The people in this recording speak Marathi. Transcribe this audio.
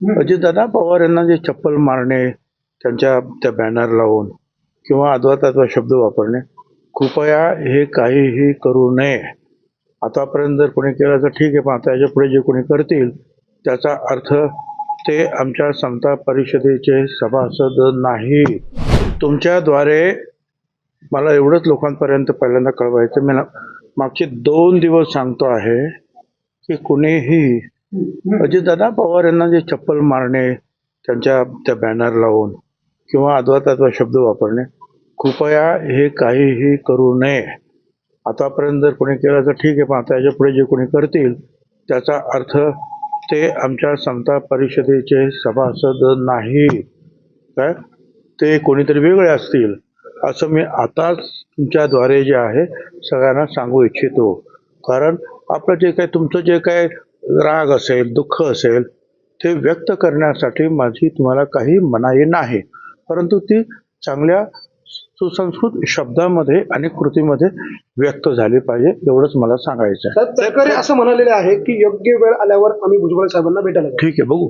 अजितदादा पवार यांना जे चप्पल मारणे, त्यांच्या त्या बॅनर लावून किंवा अद्वा शब्द वापरणे, कृपया हे काहीही करू नये. आतापर्यंत जर कोणी केलं तर ठीक आहे, पण आता याच्या पुढे जे कोणी करतील त्याचा अर्थ ते आमच्या समता परिषदेचे सभासद नाही. तुमच्याद्वारे मला एवढंच लोकांपर्यंत पहिल्यांदा कळवायचं, मी मागचे 2 दिवस सांगतो आहे की कुणीही अजितदादा पवार यांना जे चप्पल मारणे, त्यांच्या त्या बॅनर लावून किंवा अद्वा शब्द वापरणे, कृपया हे काहीही करू नये. आतापर्यंत जर कोणी केलं तर ठीक आहे, पण आता याच्या पुढे जे कोणी करतील त्याचा अर्थ ते आमच्या समता परिषदेचे सभासद नाही. काय ते कोणीतरी वेगळे असतील असं मी आताच तुमच्याद्वारे जे आहे सगळ्यांना सांगू इच्छितो. कारण आपलं जे काही तुमचं जे काही राग असेल, दुःख असेल, ते व्यक्त करण्यासाठी माझी तुम्हाला काही मनाई नाही, परंतु ती चांगल्या सुसंस्कृत शब्दामध्ये आणि कृतीमध्ये व्यक्त झाली पाहिजे, एवढंच मला सांगायचं आहे. तटकरे असं म्हणालेले आहे की योग्य वेळ आल्यावर आम्ही भुजबळ साहेबांना भेटायला जाऊ. ठीक आहे, बघू.